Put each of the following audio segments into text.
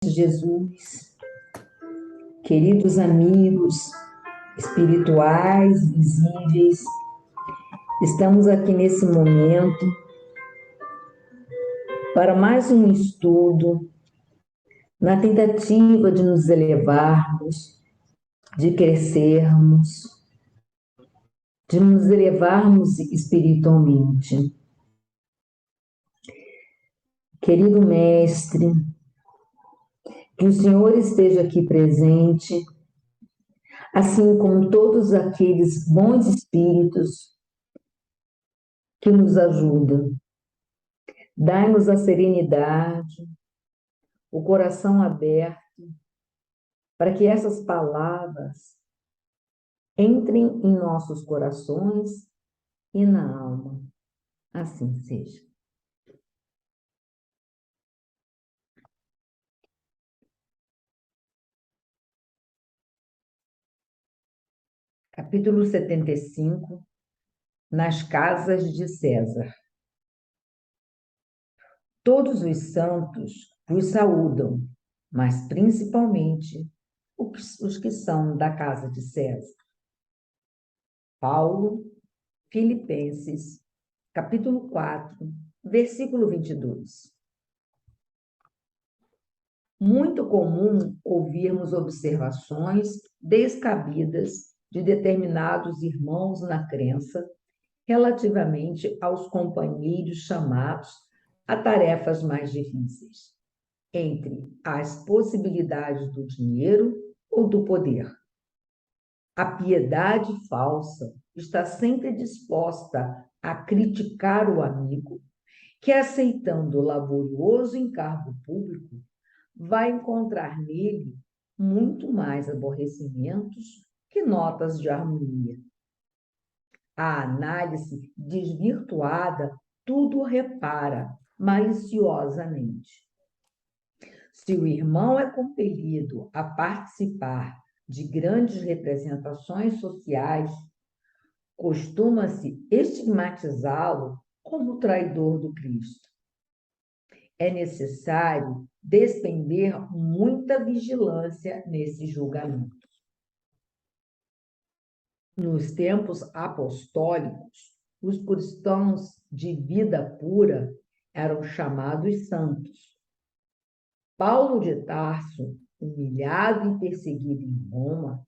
Jesus, queridos amigos espirituais, visíveis, estamos aqui nesse momento para mais um estudo na tentativa de nos elevarmos, de crescermos, de nos elevarmos espiritualmente. Querido Mestre, que o Senhor esteja aqui presente, assim como todos aqueles bons espíritos que nos ajudam. Dai-nos a serenidade, o coração aberto, para que essas palavras entrem em nossos corações e na alma. Assim seja. Capítulo 75, nas casas de César. Todos os santos vos saúdam, mas principalmente os que são da casa de César. Paulo, Filipenses, capítulo 4, versículo 22. Muito comum ouvirmos observações descabidas de determinados irmãos na crença relativamente aos companheiros chamados a tarefas mais difíceis, entre as possibilidades do dinheiro ou do poder. A piedade falsa está sempre disposta a criticar o amigo que, aceitando o laborioso encargo público, vai encontrar nele muito mais aborrecimentos que notas de harmonia. A análise desvirtuada tudo repara maliciosamente. Se o irmão é compelido a participar de grandes representações sociais, costuma-se estigmatizá-lo como traidor do Cristo. É necessário despender muita vigilância nesse julgamento. Nos tempos apostólicos, os cristãos de vida pura eram chamados santos. Paulo de Tarso, humilhado e perseguido em Roma,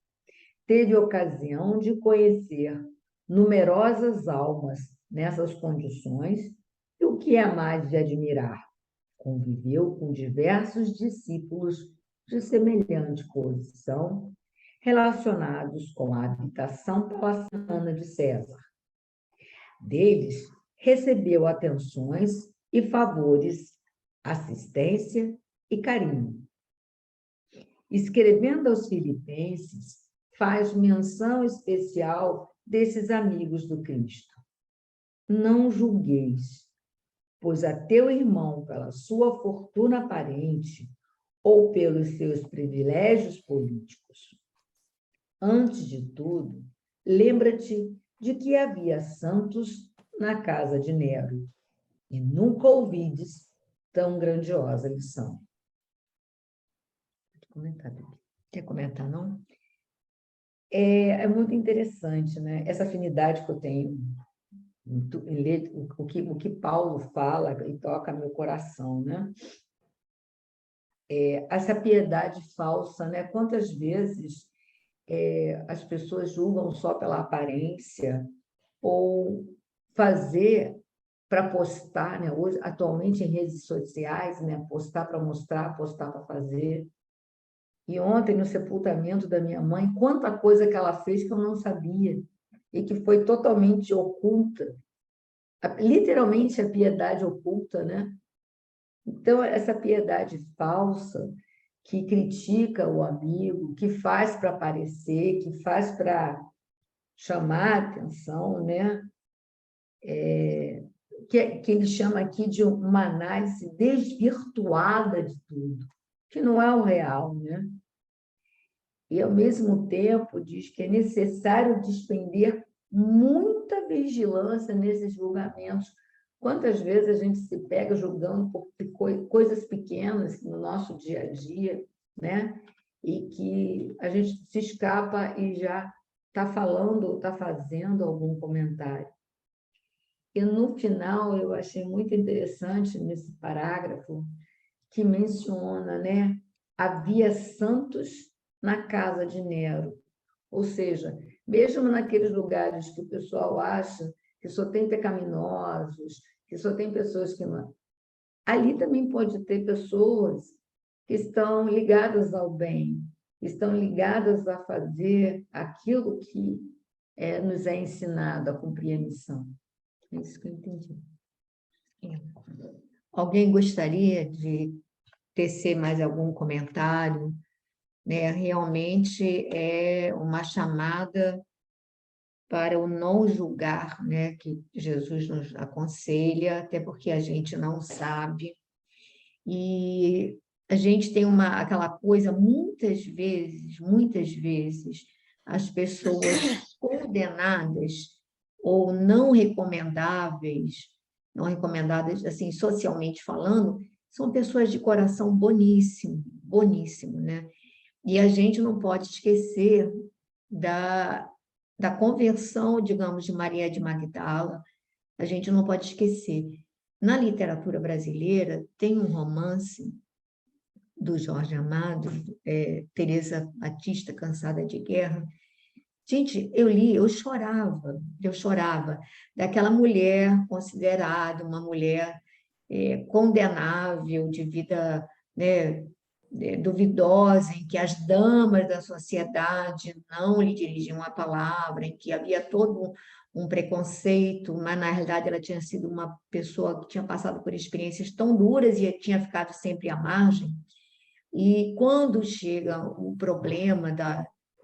teve ocasião de conhecer numerosas almas nessas condições e, o que é mais de admirar, conviveu com diversos discípulos de semelhante posição, relacionados com a habitação palaciana de César. Deles, recebeu atenções e favores, assistência e carinho. Escrevendo aos Filipenses, faz menção especial desses amigos do Cristo. Não julgueis, pois a teu irmão, pela sua fortuna aparente ou pelos seus privilégios políticos. Antes de tudo, lembra-te de que havia santos na casa de Nero, e nunca ouvides tão grandiosa lição. Quer comentar, não? É muito interessante, né? Essa afinidade que eu tenho em ler o que Paulo fala e toca meu coração, né? Essa piedade falsa, né? Quantas vezes as pessoas julgam só pela aparência ou fazer para postar, né? Hoje, atualmente em redes sociais, né? Postar para mostrar, postar para fazer. E ontem, no sepultamento da minha mãe, quanta coisa que ela fez que eu não sabia e que foi totalmente oculta. Literalmente a piedade oculta, né? Então, essa piedade falsa que critica o amigo, que faz para aparecer, que faz para chamar a atenção, né? Que ele chama aqui de uma análise desvirtuada de tudo, que não é o real, né? E, ao mesmo tempo, diz que é necessário despender muita vigilância nesses julgamentos, Quantas vezes a gente se pega julgando por coisas pequenas no nosso dia a dia, né? E que a gente se escapa e já está falando ou está fazendo algum comentário. E no final eu achei muito interessante nesse parágrafo que menciona, né? Havia santos na casa de Nero. Ou seja, mesmo naqueles lugares que o pessoal acha que só tem pecaminosos, que só tem pessoas que não. Ali também pode ter pessoas que estão ligadas ao bem, estão ligadas a fazer aquilo que nos é ensinado, a cumprir a missão. É isso que eu entendi. Alguém gostaria de tecer mais algum comentário? Né? Realmente é uma chamada para o não julgar, né? Que Jesus nos aconselha, até porque a gente não sabe. E a gente tem aquela coisa, muitas vezes, as pessoas condenadas ou não recomendadas, assim, socialmente falando, são pessoas de coração boníssimo, boníssimo, né? E a gente não pode esquecer da conversão, digamos, de Maria de Magdala, a gente não pode esquecer. Na literatura brasileira, tem um romance do Jorge Amado, Teresa Batista, Cansada de Guerra. Gente, eu li, eu chorava daquela mulher considerada uma mulher condenável, de vida, né, duvidosa, em que as damas da sociedade não lhe dirigiam a palavra, em que havia todo um preconceito, mas na realidade ela tinha sido uma pessoa que tinha passado por experiências tão duras e tinha ficado sempre à margem. E quando chega o problema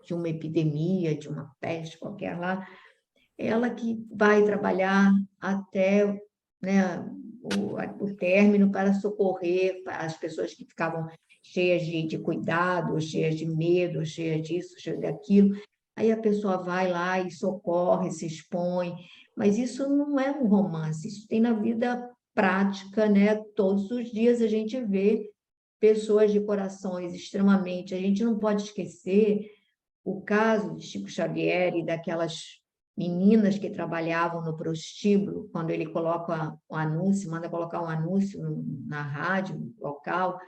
de uma epidemia, de uma peste qualquer lá, ela que vai trabalhar até, né, o término para socorrer as pessoas que ficavam cheias de cuidado, cheias de medo, cheias disso, cheias daquilo. Aí a pessoa vai lá e socorre, se expõe. Mas isso não é um romance, isso tem na vida prática, né? Todos os dias a gente vê pessoas de corações extremamente. A gente não pode esquecer o caso de Chico Xavier e daquelas meninas que trabalhavam no prostíbulo, quando ele coloca o anúncio, manda colocar um anúncio na rádio local,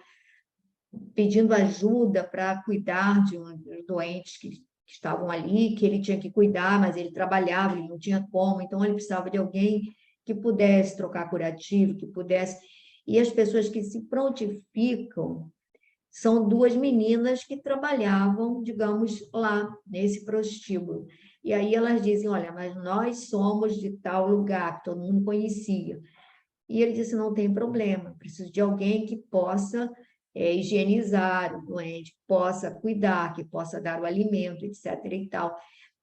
pedindo ajuda para cuidar de uns doentes que estavam ali, que ele tinha que cuidar, mas ele trabalhava, ele não tinha como, então ele precisava de alguém que pudesse trocar curativo, que pudesse... E as pessoas que se prontificam são duas meninas que trabalhavam, digamos, lá, nesse prostíbulo. E aí elas dizem, olha, mas nós somos de tal lugar, que todo mundo conhecia. E ele disse, não tem problema, preciso de alguém que possa higienizar o doente, que possa cuidar, que possa dar o alimento, etc. e tal.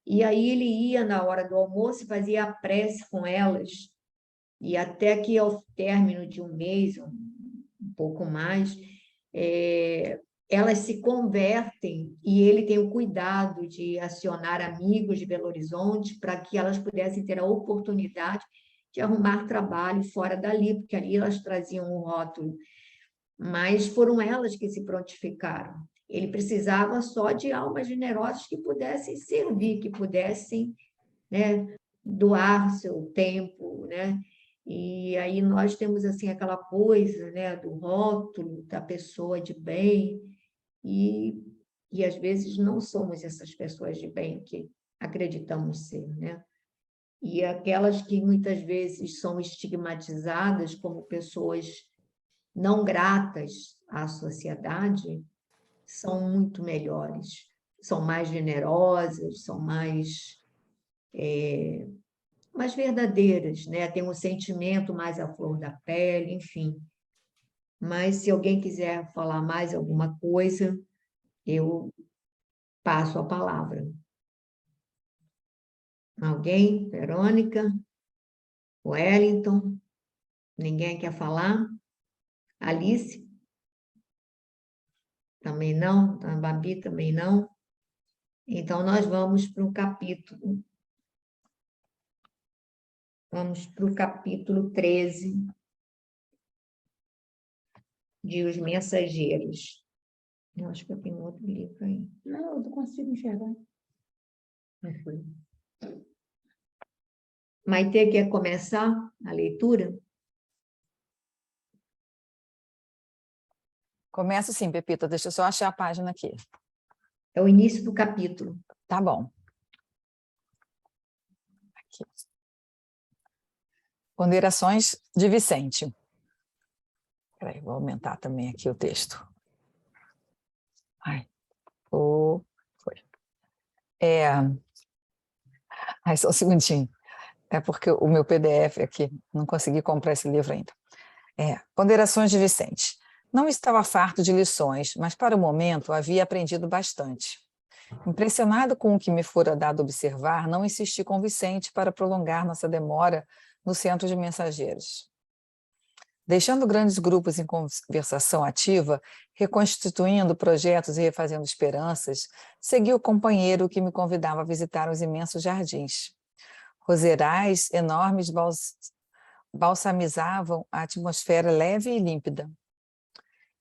E aí ele ia na hora do almoço e fazia a prece com elas, e até que ao término de um mês, um pouco mais, elas se convertem e ele tem o cuidado de acionar amigos de Belo Horizonte para que elas pudessem ter a oportunidade de arrumar trabalho fora dali, porque ali elas traziam um rótulo, mas foram elas que se prontificaram. Ele precisava só de almas generosas que pudessem servir, que pudessem, né, doar seu tempo, né? E aí nós temos assim aquela coisa, né, do rótulo da pessoa de bem e às vezes não somos essas pessoas de bem que acreditamos ser, né? E aquelas que muitas vezes são estigmatizadas como pessoas não gratas à sociedade são muito melhores, são mais generosas, são mais verdadeiras, né? Tem um sentimento mais à flor da pele, enfim. Mas se alguém quiser falar mais alguma coisa, eu passo a palavra. Alguém? Verônica? Wellington? Ninguém quer falar? Alice? Também não? A Babi também não? Então, nós vamos para o capítulo Vamos para o capítulo 13 de Os Mensageiros. Eu acho que eu tenho outro livro aí. Não, eu não consigo enxergar. Não foi. Maitê, quer começar a leitura? Começa sim, Pepita. Deixa eu só achar a página aqui. É o início do capítulo. Tá bom. Aqui. Ponderações de Vicente. Peraí, vou aumentar também aqui o texto. Ai, foi. Ai, só um segundinho. É porque o meu PDF aqui, não consegui comprar esse livro ainda. Ponderações de Vicente. Não estava farto de lições, mas para o momento havia aprendido bastante. Impressionado com o que me fora dado observar, não insisti com Vicente para prolongar nossa demora no centro de mensageiros. Deixando grandes grupos em conversação ativa, reconstituindo projetos e refazendo esperanças, segui o companheiro que me convidava a visitar os imensos jardins. Roseirais enormes balsamizavam a atmosfera leve e límpida.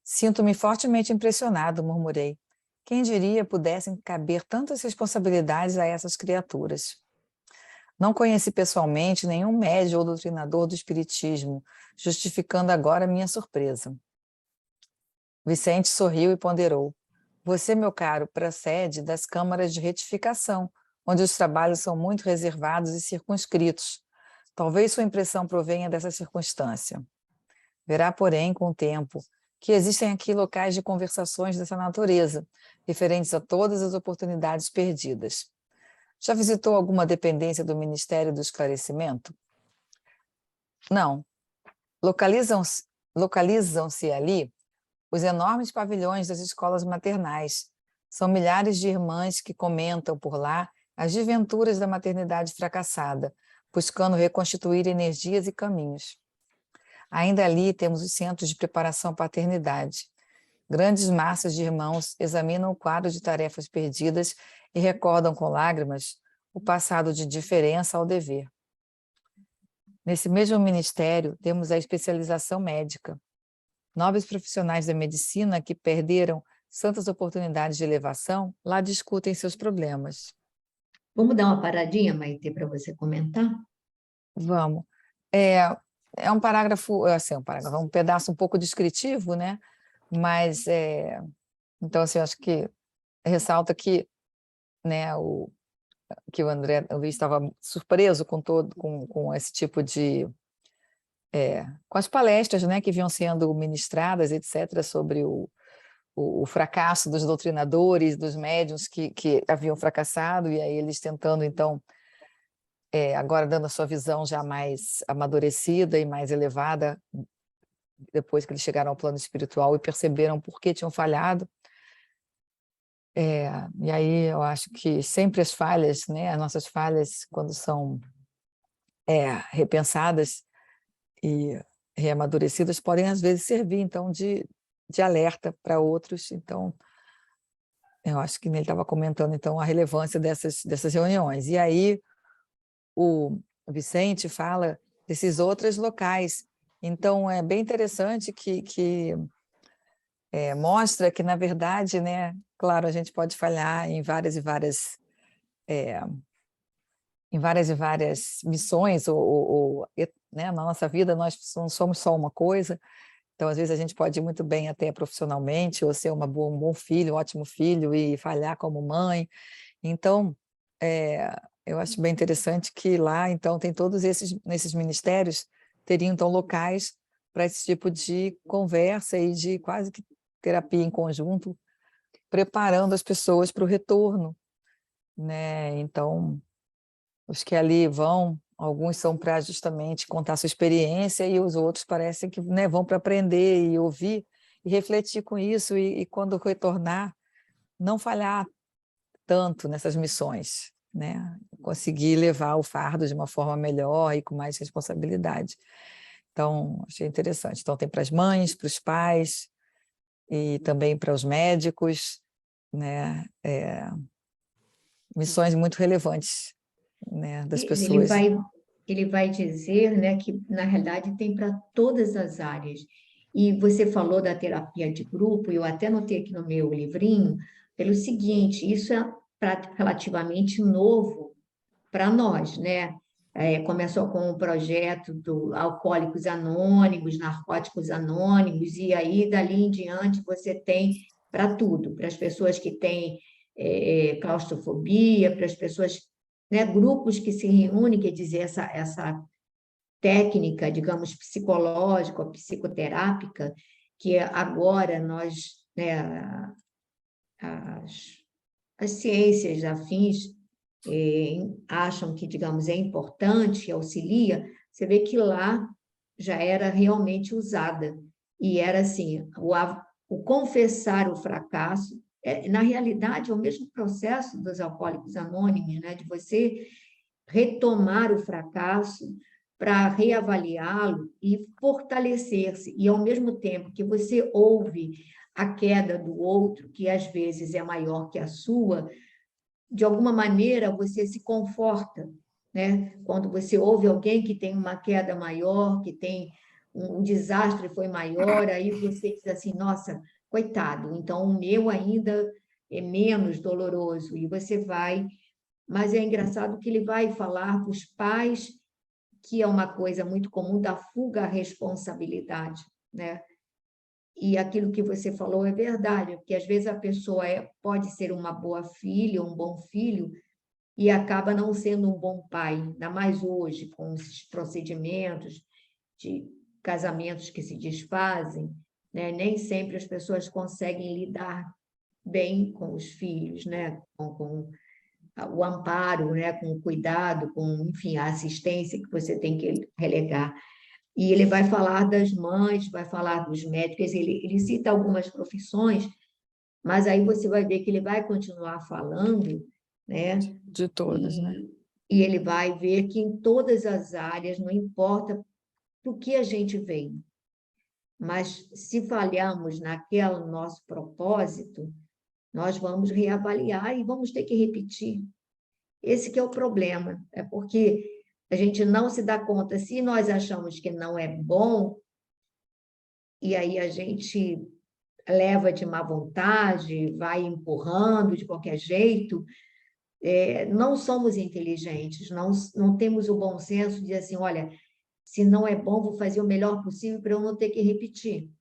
Sinto-me fortemente impressionado, murmurei. Quem diria pudessem caber tantas responsabilidades a essas criaturas? Não conheci pessoalmente nenhum médium ou doutrinador do espiritismo, justificando agora minha surpresa. Vicente sorriu e ponderou. Você, meu caro, procede das câmaras de retificação, onde os trabalhos são muito reservados e circunscritos. Talvez sua impressão provenha dessa circunstância. Verá, porém, com o tempo, que existem aqui locais de conversações dessa natureza, referentes a todas as oportunidades perdidas. Já visitou alguma dependência do Ministério do Esclarecimento? Não. Localizam-se ali os enormes pavilhões das escolas maternais. São milhares de irmãs que comentam por lá as desventuras da maternidade fracassada, buscando reconstituir energias e caminhos. Ainda ali temos os centros de preparação à paternidade. Grandes massas de irmãos examinam o quadro de tarefas perdidas e recordam com lágrimas o passado de diferença ao dever. Nesse mesmo ministério, temos a especialização médica. Nobres profissionais da medicina que perderam santas oportunidades de elevação, lá discutem seus problemas. Vamos dar uma paradinha, Maitê, para você comentar? Vamos. É um parágrafo, assim, um pedaço um pouco descritivo, né? Mas, então, assim, eu acho que ressalta que, né, que o Luiz estava surpreso com esse tipo de... com as palestras, né, que vinham sendo ministradas, etc., sobre o fracasso dos doutrinadores, dos médiuns que haviam fracassado, e aí eles tentando, então, agora dando a sua visão já mais amadurecida e mais elevada, depois que eles chegaram ao plano espiritual e perceberam por que tinham falhado. E aí eu acho que sempre as falhas, né, as nossas falhas, quando são repensadas e reamadurecidas, podem às vezes servir, então, de alerta para outros. Então, eu acho que ele estava comentando, então, a relevância dessas reuniões. E aí o Vicente fala desses outros locais. Então, é bem interessante que mostra que, na verdade, né, claro, a gente pode falhar em várias e várias missões, né, na nossa vida nós não somos só uma coisa, então às vezes a gente pode ir muito bem até profissionalmente, ou ser um bom filho, um ótimo filho e falhar como mãe. Então, eu acho bem interessante que lá, então, tem todos nesses ministérios, teriam, então, locais para esse tipo de conversa e de quase que terapia em conjunto, preparando as pessoas para o retorno, né? Então, os que ali vão, alguns são para justamente contar sua experiência e os outros parecem que, né, vão para aprender e ouvir e refletir com isso e quando retornar, não falhar tanto nessas missões, né? Conseguir levar o fardo de uma forma melhor e com mais responsabilidade. Então, achei interessante. Então, tem para as mães, para os pais e também para os médicos, né? Missões muito relevantes, né, das Ele pessoas. ele vai dizer, né, que na realidade tem para todas as áreas. E você falou da terapia de grupo, eu até notei aqui no meu livrinho, pelo seguinte, isso é relativamente novo para nós, né? Começou com o projeto do Alcoólicos Anônimos, Narcóticos Anônimos, e aí dali em diante você tem para tudo, para as pessoas que têm claustrofobia, para as pessoas, né, grupos que se reúnem, quer dizer, essa técnica, digamos, psicológica ou psicoterápica, que agora nós, né, as, as ciências afins acham que, digamos, é importante, auxilia, você vê que lá já era realmente usada. E era assim, o confessar o fracasso, na realidade, é o mesmo processo dos alcoólicos anônimos, né? De você retomar o fracasso para reavaliá-lo e fortalecer-se. E, ao mesmo tempo que você ouve a queda do outro, que às vezes é maior que a sua, de alguma maneira você se conforta, né? Quando você ouve alguém que tem uma queda maior, que tem um desastre foi maior, aí você diz assim, nossa, coitado, então o meu ainda é menos doloroso, e você vai, mas é engraçado que ele vai falar para os pais, que é uma coisa muito comum da fuga à responsabilidade, né? E aquilo que você falou é verdade, porque às vezes a pessoa pode ser uma boa filha, um bom filho, e acaba não sendo um bom pai, ainda mais hoje, com esses procedimentos de casamentos que se desfazem, né? Nem sempre as pessoas conseguem lidar bem com os filhos, né? Com o amparo, né? Com o cuidado, com, enfim, a assistência que você tem que relegar. E ele vai falar das mães, vai falar dos médicos, ele cita algumas profissões, mas aí você vai ver que ele vai continuar falando, né? De todas, né? E ele vai ver que em todas as áreas, não importa do que a gente vem, mas se falharmos naquele nosso propósito, nós vamos reavaliar e vamos ter que repetir. Esse que é o problema, é porque a gente não se dá conta, se nós achamos que não é bom, e aí a gente leva de má vontade, vai empurrando de qualquer jeito, não somos inteligentes, não temos o bom senso de dizer assim, olha, se não é bom, vou fazer o melhor possível para eu não ter que repetir.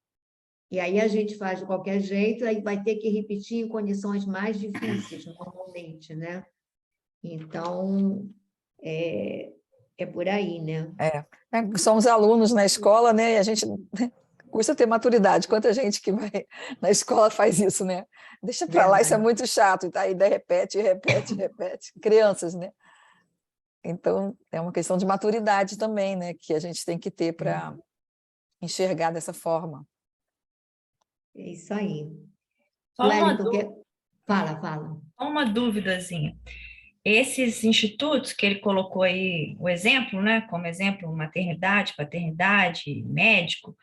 E aí a gente faz de qualquer jeito, aí vai ter que repetir em condições mais difíceis, normalmente, né? Então, é por aí, né? Somos alunos na escola, né? E a gente custa ter maturidade. Quanta gente que vai na escola faz isso, né? Deixa para lá, isso é Verdade. muito chato. Tá? Aí repete, repete, repete. Crianças, né? Então, é uma questão de maturidade também, né? Que a gente tem que ter para enxergar dessa forma. É isso aí. Só uma, Wellington, fala, fala. só uma dúvidazinha. Esses institutos que ele colocou aí, o exemplo, né? Como exemplo, maternidade, paternidade, médico,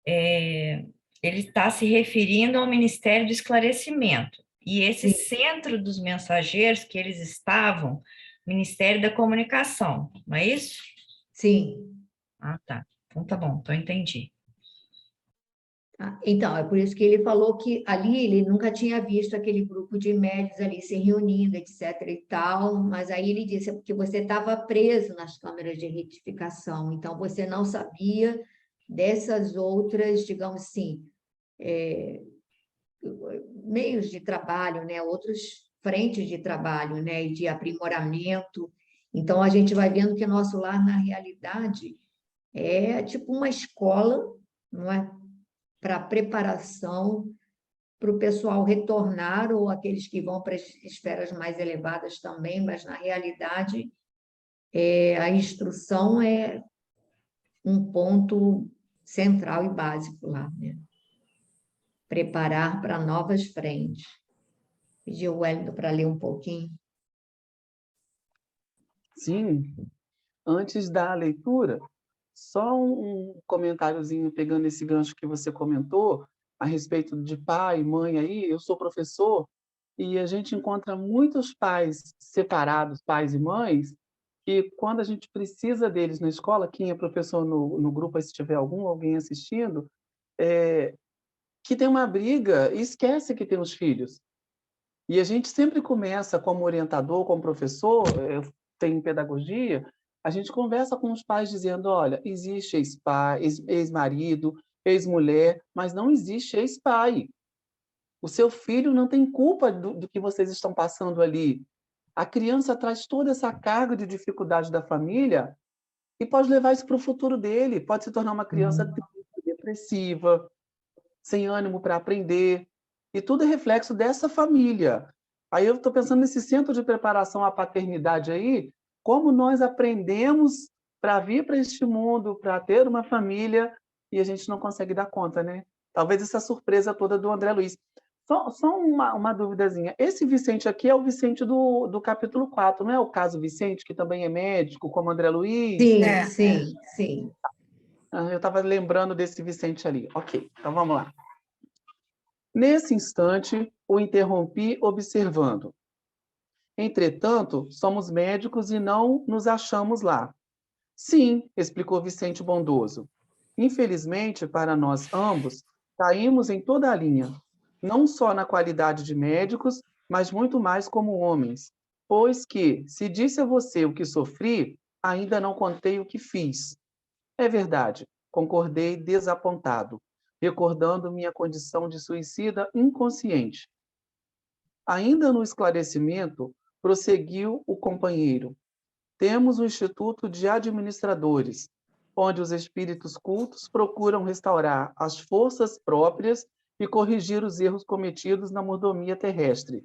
ele está se referindo ao Ministério do Esclarecimento. E esse Sim, centro dos mensageiros que eles estavam, Ministério da Comunicação, não é isso? sim. Ah, tá. Então tá bom, então entendi. Então, é por isso que ele falou que ali ele nunca tinha visto aquele grupo de médicos ali se reunindo, etc. e tal, mas aí ele disse, é porque você estava preso nas câmeras de retificação, então você não sabia dessas outras, digamos assim, meios de trabalho, né? Outras frentes de trabalho, né? E de aprimoramento. Então, a gente vai vendo que nosso lar, na realidade, é tipo uma escola, não é? Para preparação para o pessoal retornar, ou aqueles que vão para as esferas mais elevadas também, mas, na realidade, a instrução é um ponto central e básico lá, né? Preparar para novas frentes. Pedi o Wellington para ler um pouquinho. Sim, antes da leitura, só um comentáriozinho pegando esse gancho que você comentou a respeito de pai, mãe aí. Eu sou professor e a gente encontra muitos pais separados, pais e mães, que quando a gente precisa deles na escola, quem é professor no grupo, aí se tiver alguém assistindo, que tem uma briga e esquece que tem os filhos. E a gente sempre começa como orientador, como professor, eu tenho pedagogia, a gente conversa com os pais dizendo, olha, existe ex-pai, ex-marido, ex-mulher, mas não existe ex-pai. O seu filho não tem culpa do que vocês estão passando ali. A criança traz toda essa carga de dificuldade da família e pode levar isso para o futuro dele. Pode se tornar uma criança triste, depressiva, sem ânimo para aprender. E tudo é reflexo dessa família. Aí eu estou pensando nesse centro de preparação à paternidade aí, como nós aprendemos para vir para este mundo, para ter uma família, e a gente não consegue dar conta, né? Talvez essa surpresa toda do André Luiz. Só uma duvidazinha. Esse Vicente aqui é o Vicente do capítulo 4, não é o caso Vicente, que também é médico, como André Luiz? Sim, sim, sim. Eu estava lembrando desse Vicente ali. Ok, então vamos lá. Nesse instante, o interrompi observando. Entretanto, somos médicos e não nos achamos lá. Sim, explicou Vicente bondoso. Infelizmente, para nós ambos, caímos em toda a linha, não só na qualidade de médicos, mas muito mais como homens. Pois que, se disse a você o que sofri, ainda não contei o que fiz. É verdade, concordei desapontado, recordando minha condição de suicida inconsciente. Ainda no esclarecimento, prosseguiu o companheiro. Temos o Instituto de Administradores, onde os espíritos cultos procuram restaurar as forças próprias e corrigir os erros cometidos na mordomia terrestre.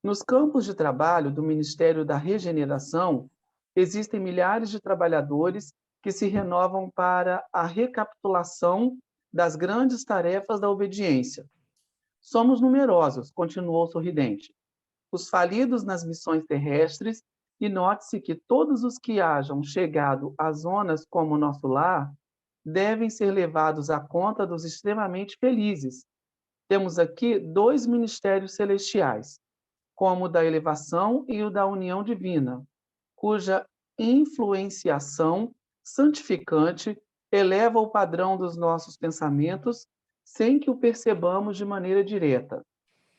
Nos campos de trabalho do Ministério da Regeneração, existem milhares de trabalhadores que se renovam para a recapitulação das grandes tarefas da obediência. Somos numerosos, continuou sorridente, os falidos nas missões terrestres, e note-se que todos os que hajam chegado a zonas como o nosso lar devem ser levados à conta dos extremamente felizes. Temos aqui 2 ministérios celestiais, como o da elevação e o da união divina, cuja influenciação santificante eleva o padrão dos nossos pensamentos sem que o percebamos de maneira direta.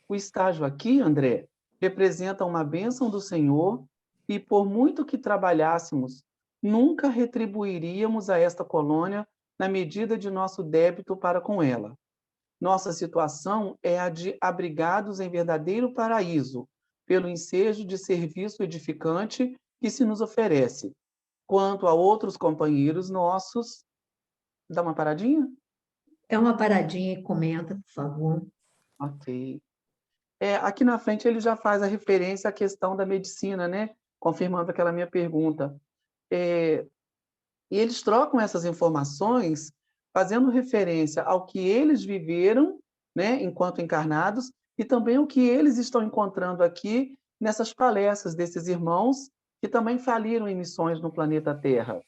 O estágio aqui, André, representa uma bênção do Senhor e, por muito que trabalhássemos, nunca retribuiríamos a esta colônia na medida de nosso débito para com ela. Nossa situação é a de abrigados em verdadeiro paraíso, pelo ensejo de serviço edificante que se nos oferece. Quanto a outros companheiros nossos... Dá uma paradinha? É uma paradinha e comenta, por favor. Ok. Aqui na frente ele já faz a referência à questão da medicina, né? Confirmando aquela minha pergunta. E eles trocam essas informações fazendo referência ao que eles viveram, né, enquanto encarnados, e também o que eles estão encontrando aqui nessas palestras desses irmãos que também faliram em missões no planeta Terra.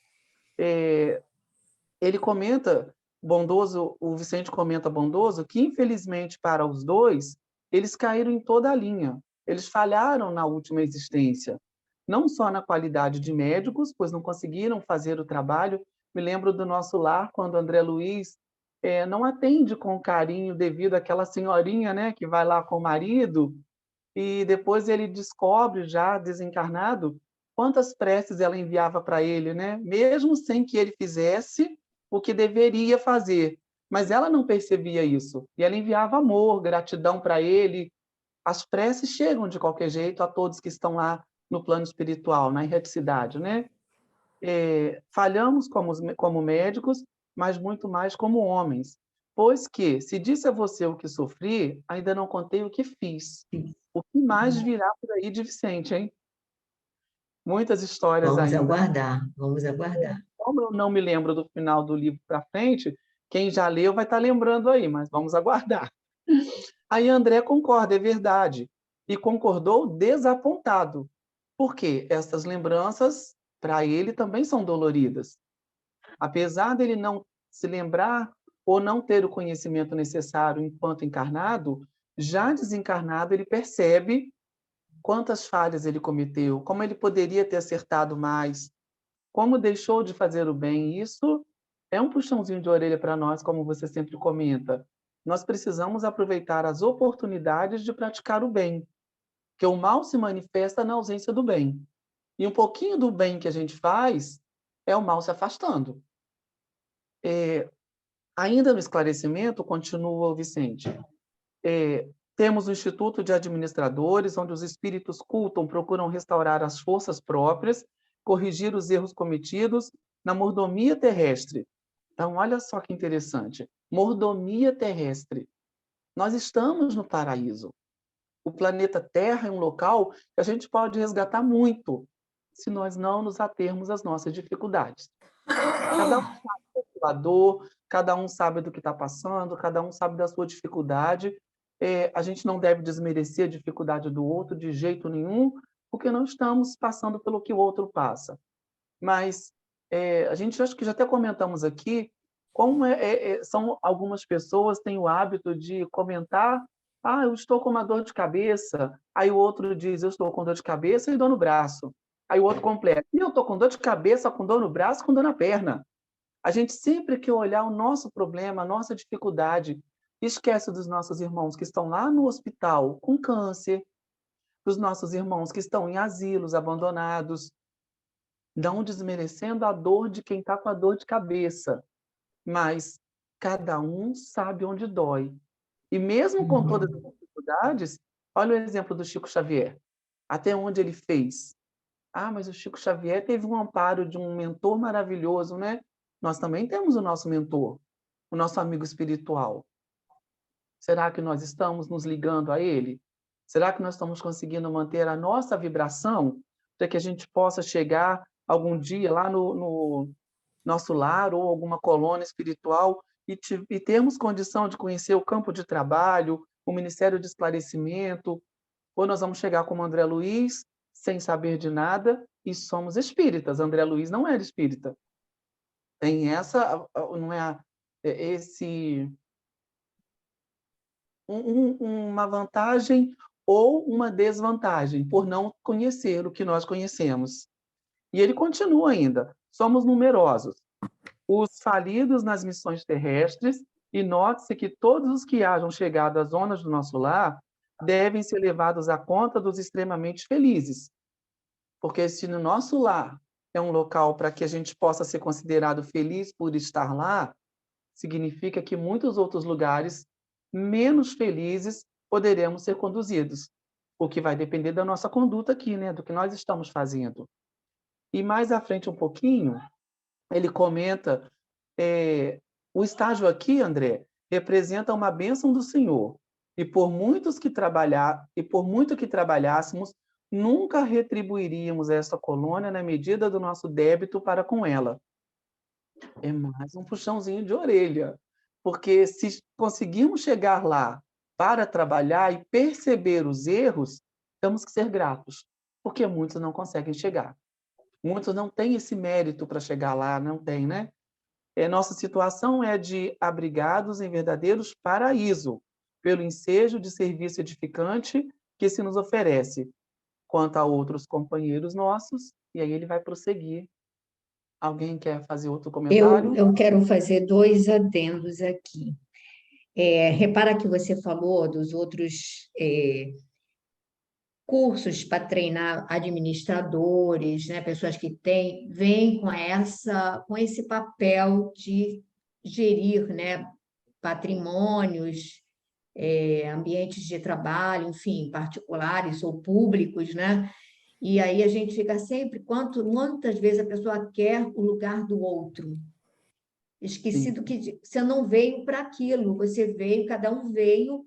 Ele comenta, bondoso, o Vicente comenta bondoso, que infelizmente para os dois, eles caíram em toda a linha. Eles falharam na última existência, não só na qualidade de médicos, pois não conseguiram fazer o trabalho. Me lembro do nosso lar, quando André Luiz não atende com carinho devido àquela senhorinha, né, que vai lá com o marido, e depois ele descobre, já desencarnado, quantas preces ela enviava para ele, né? Mesmo sem que ele fizesse o que deveria fazer. Mas ela não percebia isso. E ela enviava amor, gratidão para ele. As preces chegam de qualquer jeito a todos que estão lá no plano espiritual, na erraticidade, né? Falhamos como médicos, mas muito mais como homens. Pois que, se disse a você o que sofri, ainda não contei o que fiz. O que mais virá por aí de Vicente, hein? Muitas histórias Vamos ainda. aguardar, vamos aguardar. Como eu não me lembro do final do livro para frente, quem já leu vai estar lembrando aí, mas vamos aguardar. Aí André concorda, é verdade. E concordou desapontado, porque essas lembranças, para ele, também são doloridas. Apesar dele não se lembrar ou não ter o conhecimento necessário enquanto encarnado, já desencarnado ele percebe quantas falhas ele cometeu, como ele poderia ter acertado mais, como deixou de fazer o bem. Isso é um puxãozinho de orelha para nós, como você sempre comenta. Nós precisamos aproveitar as oportunidades de praticar o bem, porque o mal se manifesta na ausência do bem. E um pouquinho do bem que a gente faz é o mal se afastando. Ainda no esclarecimento, continua o Vicente, temos o Instituto de Administradores, onde os espíritos cultam procuram restaurar as forças próprias, corrigir os erros cometidos na mordomia terrestre. Então, olha só que interessante. Mordomia terrestre. Nós estamos no paraíso. O planeta Terra é um local que a gente pode resgatar muito, se nós não nos atermos às nossas dificuldades. Cada um sabe da sua dor, cada um sabe do que está passando, cada um sabe da sua dificuldade. A gente não deve desmerecer a dificuldade do outro de jeito nenhum, porque não estamos passando pelo que o outro passa. Mas a gente acho que já até comentamos aqui, como são algumas pessoas têm o hábito de comentar: ah, eu estou com uma dor de cabeça. Aí o outro diz: eu estou com dor de cabeça e dor no braço. Aí o outro completa: eu estou com dor de cabeça, com dor no braço, com dor na perna. A gente sempre que olhar o nosso problema, a nossa dificuldade, esquece dos nossos irmãos que estão lá no hospital com câncer, dos nossos irmãos que estão em asilos abandonados, não desmerecendo a dor de quem está com a dor de cabeça, mas cada um sabe onde dói. E mesmo com todas as dificuldades, olha o exemplo do Chico Xavier, até onde ele fez. Ah, mas o Chico Xavier teve um amparo de um mentor maravilhoso, né? Nós também temos o nosso mentor, o nosso amigo espiritual. Será que nós estamos nos ligando a ele? Será que nós estamos conseguindo manter a nossa vibração para que a gente possa chegar algum dia lá no nosso lar ou alguma colônia espiritual e termos condição de conhecer o campo de trabalho, o Ministério de Esclarecimento, ou nós vamos chegar como André Luiz, sem saber de nada, e somos espíritas. André Luiz não era espírita. Tem não é esse uma vantagem ou uma desvantagem por não conhecer o que nós conhecemos. E ele continua ainda: somos numerosos, os falidos nas missões terrestres, e note-se que todos os que hajam chegado às zonas do nosso lar devem ser levados à conta dos extremamente felizes. Porque se no nosso lar é um local para que a gente possa ser considerado feliz por estar lá, significa que muitos outros lugares menos felizes poderemos ser conduzidos, o que vai depender da nossa conduta aqui, né? Do que nós estamos fazendo. E mais à frente um pouquinho, ele comenta, o estágio aqui, André, representa uma bênção do Senhor, e por muito que trabalhássemos, nunca retribuiríamos esta colônia na medida do nosso débito para com ela. É mais um puxãozinho de orelha, porque se conseguirmos chegar lá para trabalhar e perceber os erros, temos que ser gratos, porque muitos não conseguem chegar. Muitos não têm esse mérito para chegar lá, não tem, né? Nossa situação é de abrigados em verdadeiros paraíso, pelo ensejo de serviço edificante que se nos oferece, quanto a outros companheiros nossos, e aí ele vai prosseguir. Alguém quer fazer outro comentário? Eu quero fazer 2 adendos aqui. Repara que você falou dos outros cursos para treinar administradores, né? Pessoas que vêm com esse papel de gerir, né? Patrimônios, ambientes de trabalho, enfim, particulares ou públicos, né? E aí a gente fica sempre, quantas vezes a pessoa quer o lugar do outro, esquecido que você não veio para aquilo, cada um veio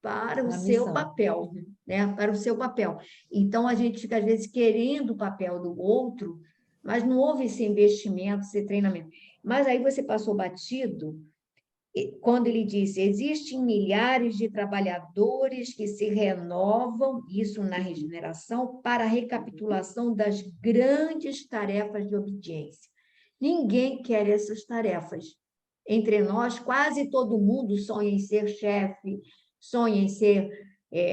para o seu papel, né? Para o seu papel. Então a gente fica às vezes querendo o papel do outro, mas não houve esse investimento, esse treinamento. Mas aí você passou batido quando ele disse: existem milhares de trabalhadores que se renovam, isso na regeneração, para a recapitulação das grandes tarefas de obediência. Ninguém quer essas tarefas. Entre nós, quase todo mundo sonha em ser chefe, sonha em ser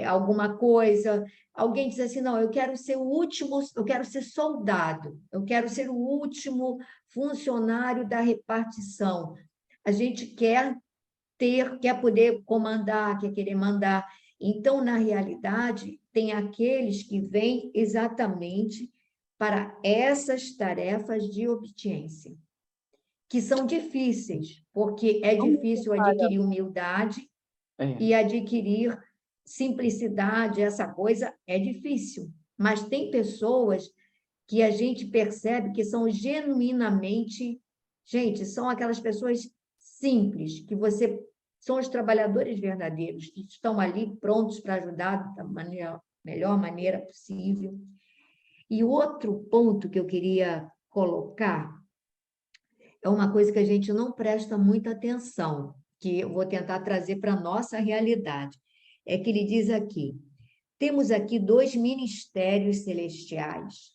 alguma coisa. Alguém diz assim, não, eu quero ser o último, eu quero ser soldado, eu quero ser o último funcionário da repartição. A gente quer poder comandar, quer querer mandar. Então, na realidade, tem aqueles que vêm exatamente para essas tarefas de obediência, que são difíceis, porque é difícil adquirir humildade e adquirir simplicidade, essa coisa é difícil. Mas tem pessoas que a gente percebe que são genuinamente, gente, são aquelas pessoas simples, que você são os trabalhadores verdadeiros, que estão ali prontos para ajudar da melhor maneira possível. E outro ponto que eu queria colocar é uma coisa que a gente não presta muita atenção, que eu vou tentar trazer para a nossa realidade. É que ele diz aqui, temos aqui 2 ministérios celestiais,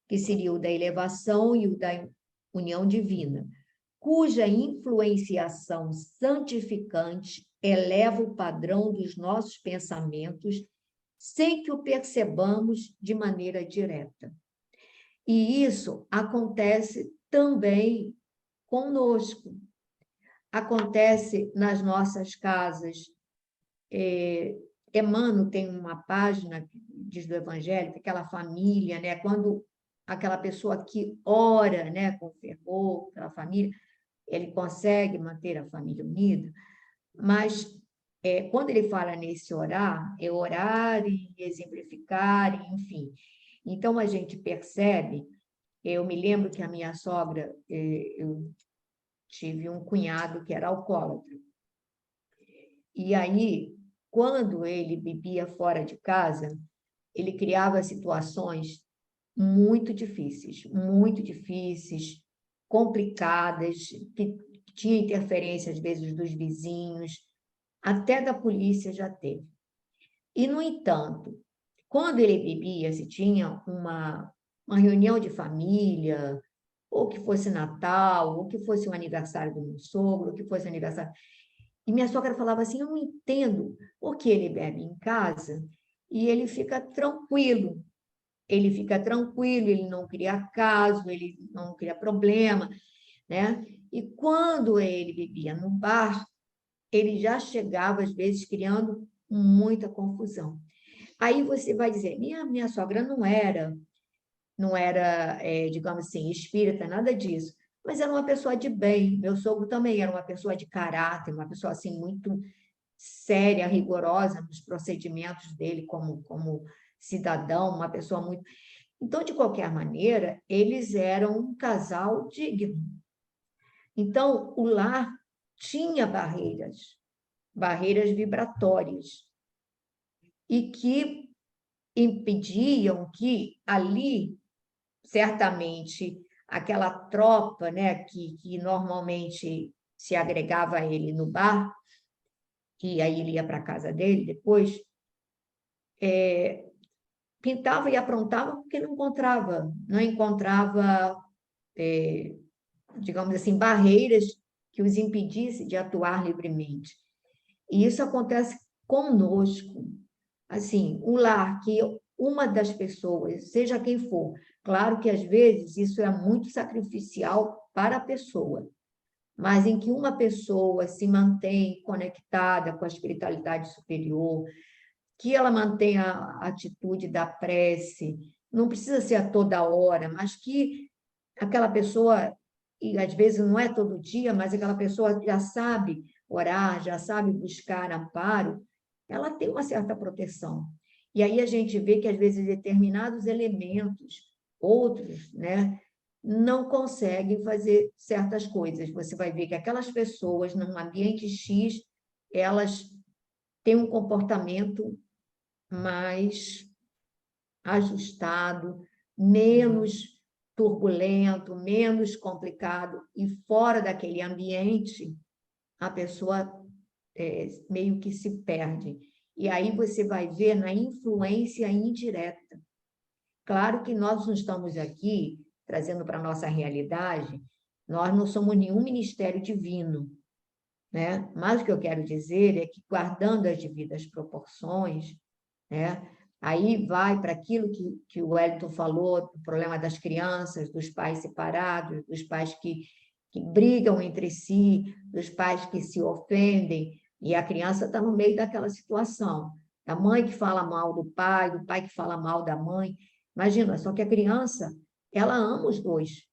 que seria o da elevação e o da união divina, cuja influenciação santificante eleva o padrão dos nossos pensamentos sem que o percebamos de maneira direta. E isso acontece também conosco. Acontece nas nossas casas. Emmanuel tem uma página que diz do Evangelho, que aquela família, né, quando aquela pessoa que ora, né, com fervor pela família, ele consegue manter a família unida, mas quando ele fala nesse orar, é orar e exemplificar, enfim. Então, a gente percebe, eu me lembro que a minha sogra, eu tive um cunhado que era alcoólatra, e aí, quando ele bebia fora de casa, ele criava situações muito difíceis, complicadas, que tinha interferência, às vezes, dos vizinhos, até da polícia já teve. E, no entanto, quando ele bebia, se tinha uma reunião de família, ou que fosse Natal, ou que fosse o aniversário do meu sogro, ou que fosse aniversário... E minha sogra falava assim, eu não entendo por que ele bebe em casa e ele fica tranquilo. Ele não cria caso, ele não cria problema, né? E quando ele bebia no bar, ele já chegava, às vezes, criando muita confusão. Aí você vai dizer, minha sogra não era, digamos assim, espírita, nada disso, mas era uma pessoa de bem. Meu sogro também era uma pessoa de caráter, uma pessoa assim muito séria, rigorosa nos procedimentos dele como cidadão, uma pessoa muito... Então, de qualquer maneira, eles eram um casal digno. Então, o lar tinha barreiras vibratórias, e que impediam que ali, certamente, aquela tropa, né, que normalmente se agregava a ele no bar, que aí ele ia para a casa dele depois, pintava e aprontava porque não encontrava, digamos assim, barreiras que os impedissem de atuar livremente. E isso acontece conosco. Assim, um lar que uma das pessoas, seja quem for, claro que às vezes isso é muito sacrificial para a pessoa, mas em que uma pessoa se mantém conectada com a espiritualidade superior, que ela mantenha a atitude da prece, não precisa ser a toda hora, mas que aquela pessoa, e às vezes não é todo dia, mas aquela pessoa já sabe orar, já sabe buscar amparo, ela tem uma certa proteção. E aí a gente vê que, às vezes, determinados elementos, outros, né, não conseguem fazer certas coisas. Você vai ver que aquelas pessoas, num ambiente X, elas têm um comportamento mais ajustado, menos turbulento, menos complicado, e fora daquele ambiente, a pessoa meio que se perde. E aí você vai ver na influência indireta. Claro que nós não estamos aqui trazendo para a nossa realidade, nós não somos nenhum ministério divino, né? Mas o que eu quero dizer é que, guardando as devidas proporções, né? Aí vai para aquilo que o Wellington falou, o problema das crianças, dos pais separados, dos pais que brigam entre si, dos pais que se ofendem, e a criança está no meio daquela situação. A mãe que fala mal do pai que fala mal da mãe. Imagina, só que a criança, ela ama os dois,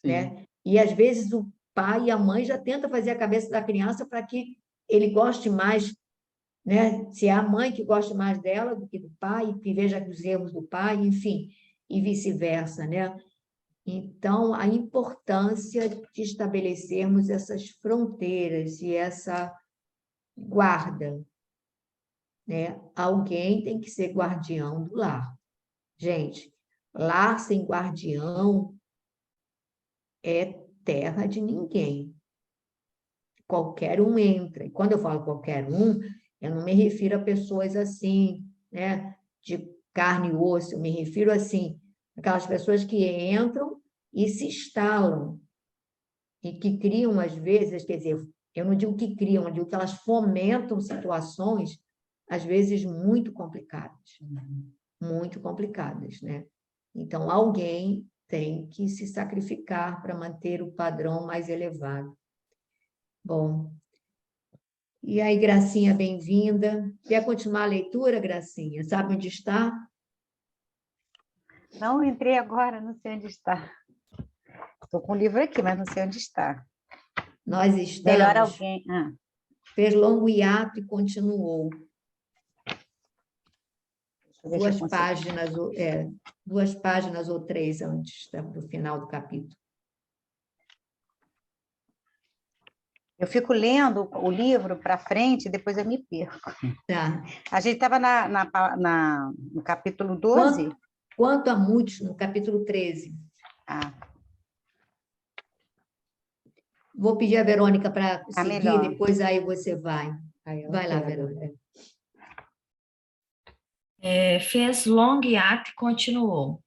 Sim. né? E às vezes o pai e a mãe já tentam fazer a cabeça da criança para que ele goste mais, né? Se é a mãe que gosta mais dela do que do pai, que veja os erros do pai, enfim, e vice-versa, né? Então, a importância de estabelecermos essas fronteiras e essa guarda, né? Alguém tem que ser guardião do lar. Gente, lar sem guardião é terra de ninguém. Qualquer um entra. E quando eu falo qualquer um, eu não me refiro a pessoas assim, né, de carne e osso, eu me refiro assim, aquelas pessoas que entram e se instalam e que criam, às vezes, quer dizer, eu não digo que criam, eu digo que elas fomentam situações, às vezes, muito complicadas, né? Então, alguém tem que se sacrificar para manter o padrão mais elevado. Bom, e aí, Gracinha, bem-vinda. Quer continuar a leitura, Gracinha? Sabe onde está? Não, entrei agora, não sei onde está. Estou com o livro aqui, mas não sei onde está. Nós Melhor estamos. alguém. Fez longo hiato e continuou. Deixa eu ver se eu consigo. Duas páginas ou três antes do final do capítulo. Eu fico lendo o livro para frente e depois eu me perco. Tá. A gente estava no capítulo 12. Quanto a muitos, no capítulo 13. Vou pedir a Verônica para seguir, melhor. depois aí você vai. Vai lá, Verônica. Fez longo hiato e continuou.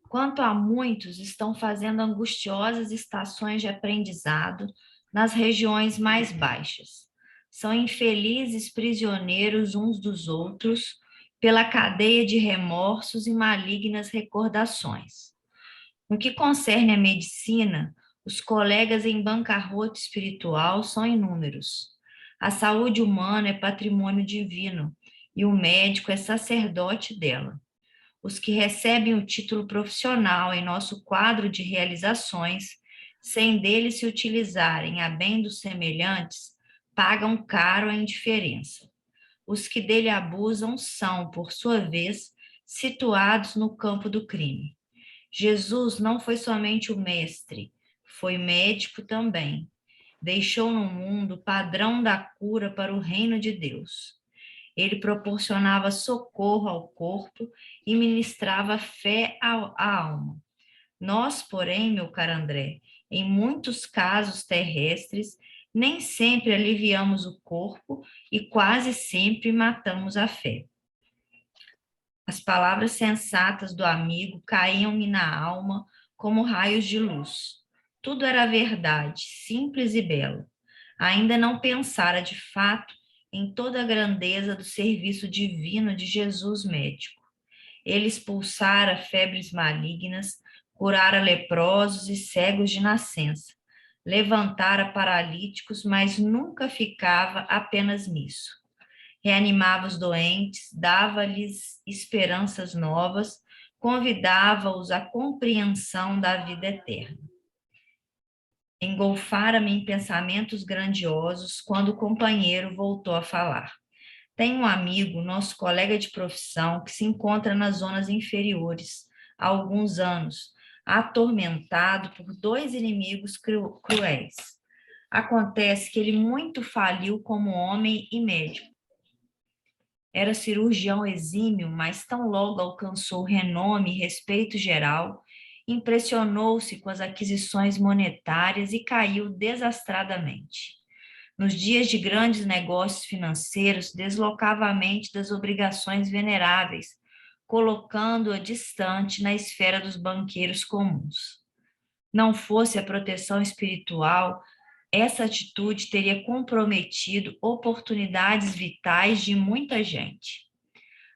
Quanto a muitos, estão fazendo angustiosas estações de aprendizado nas regiões mais baixas. São infelizes prisioneiros uns dos outros pela cadeia de remorsos e malignas recordações. No que concerne à medicina, os colegas em bancarrota espiritual são inúmeros. A saúde humana é patrimônio divino e o médico é sacerdote dela. Os que recebem o título profissional em nosso quadro de realizações, sem dele se utilizarem a bem dos semelhantes, pagam caro a indiferença. Os que dele abusam são, por sua vez, situados no campo do crime. Jesus não foi somente o mestre, foi médico também. Deixou no mundo o padrão da cura para o reino de Deus. Ele proporcionava socorro ao corpo e ministrava fé à alma. Nós, porém, meu caro André, em muitos casos terrestres, nem sempre aliviamos o corpo e quase sempre matamos a fé. As palavras sensatas do amigo caíam-me na alma como raios de luz. Tudo era verdade, simples e belo. Ainda não pensara de fato em toda a grandeza do serviço divino de Jesus médico. Ele expulsara febres malignas, curara leprosos e cegos de nascença, levantara paralíticos, mas nunca ficava apenas nisso. Reanimava os doentes, dava-lhes esperanças novas, convidava-os à compreensão da vida eterna. Engolfara-me em pensamentos grandiosos quando o companheiro voltou a falar. Tenho um amigo, nosso colega de profissão, que se encontra nas zonas inferiores há alguns anos, atormentado por 2 inimigos cruéis. Acontece que ele muito faliu como homem e médico. Era cirurgião exímio, mas tão logo alcançou renome e respeito geral, impressionou-se com as aquisições monetárias e caiu desastradamente. Nos dias de grandes negócios financeiros, deslocava a mente das obrigações veneráveis, colocando-a distante na esfera dos banqueiros comuns. Não fosse a proteção espiritual essa atitude teria comprometido oportunidades vitais de muita gente.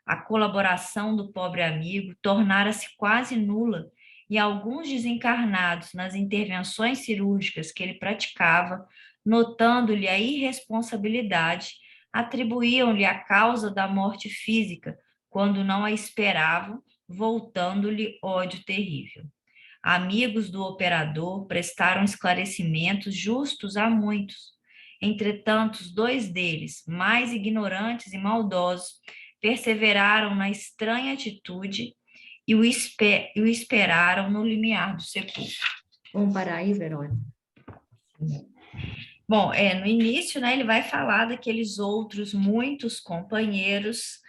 A colaboração do pobre amigo tornara-se quase nula e alguns desencarnados nas intervenções cirúrgicas que ele praticava, notando-lhe a irresponsabilidade, atribuíam-lhe a causa da morte física, quando não a esperavam, voltando-lhe ódio terrível. Amigos do operador prestaram esclarecimentos justos a muitos. Entretanto, os 2 deles, mais ignorantes e maldosos, perseveraram na estranha atitude e o esperaram no limiar do sepulcro. Vamos parar aí, Verônica? Bom, no início, né, ele vai falar daqueles outros muitos companheiros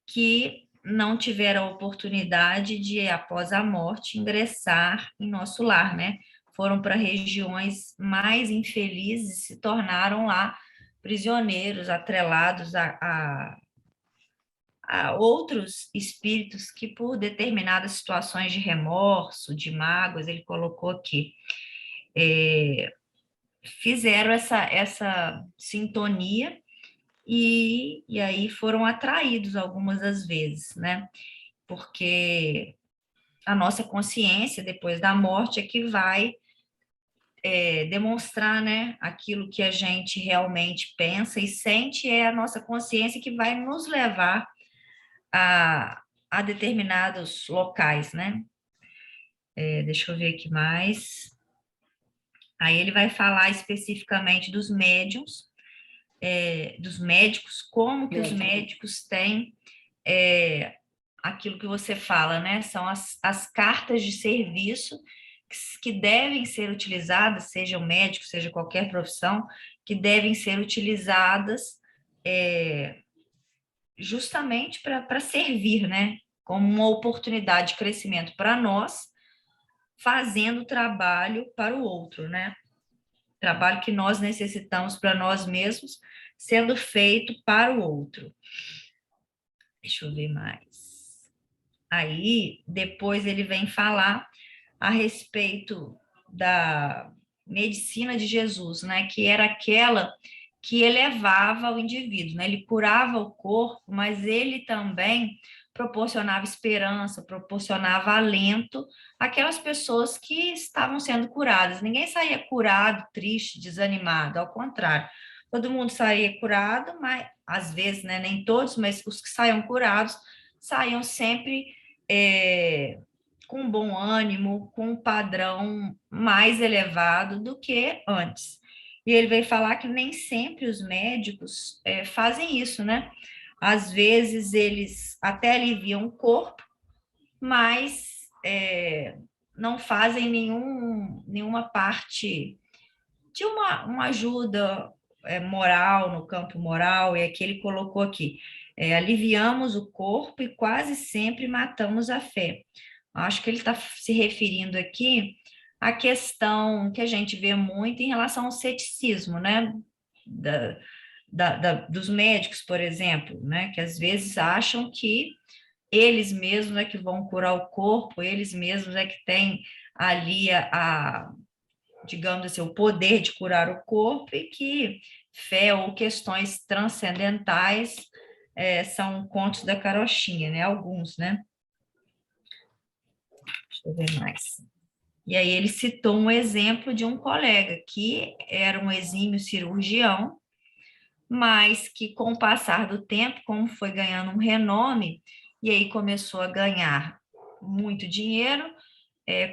que não tiveram a oportunidade de, após a morte, ingressar em nosso lar, né? Foram para regiões mais infelizes e se tornaram lá prisioneiros, atrelados a outros espíritos que, por determinadas situações de remorso, de mágoas, ele colocou aqui, fizeram essa sintonia e aí foram atraídos algumas das vezes, né? Porque a nossa consciência, depois da morte, é que vai demonstrar, né, aquilo que a gente realmente pensa e sente, é a nossa consciência que vai nos levar a determinados locais, né? Deixa eu ver aqui mais. Aí ele vai falar especificamente dos médiums, dos médicos, como que os médicos têm aquilo que você fala, né? São as cartas de serviço que devem ser utilizadas, seja o médico, seja qualquer profissão, que devem ser utilizadas justamente para servir, né? Como uma oportunidade de crescimento para nós, fazendo trabalho para o outro, né? Trabalho que nós necessitamos para nós mesmos, sendo feito para o outro. Deixa eu ver mais. Aí, depois ele vem falar a respeito da medicina de Jesus, né? Que era aquela que elevava o indivíduo, né? Ele curava o corpo, mas ele também proporcionava esperança, proporcionava alento àquelas pessoas que estavam sendo curadas. Ninguém saía curado, triste, desanimado, ao contrário. Todo mundo saía curado, mas às vezes, né, nem todos, mas os que saíam curados saíam sempre com bom ânimo, com um padrão mais elevado do que antes. E ele veio falar que nem sempre os médicos fazem isso, né? Às vezes eles até aliviam o corpo, mas não fazem nenhuma parte de uma ajuda moral, no campo moral, e aqui ele colocou aqui, aliviamos o corpo e quase sempre matamos a fé. Acho que ele está se referindo aqui à questão que a gente vê muito em relação ao ceticismo, né? Dos médicos, por exemplo, né? Que às vezes acham que eles mesmos é que vão curar o corpo, eles mesmos é que têm ali digamos assim, o poder de curar o corpo, e que fé ou questões transcendentais são contos da carochinha, né? Alguns, né? Deixa eu ver mais. E aí ele citou um exemplo de um colega que era um exímio cirurgião, mas que com o passar do tempo, como foi ganhando um renome, e aí começou a ganhar muito dinheiro,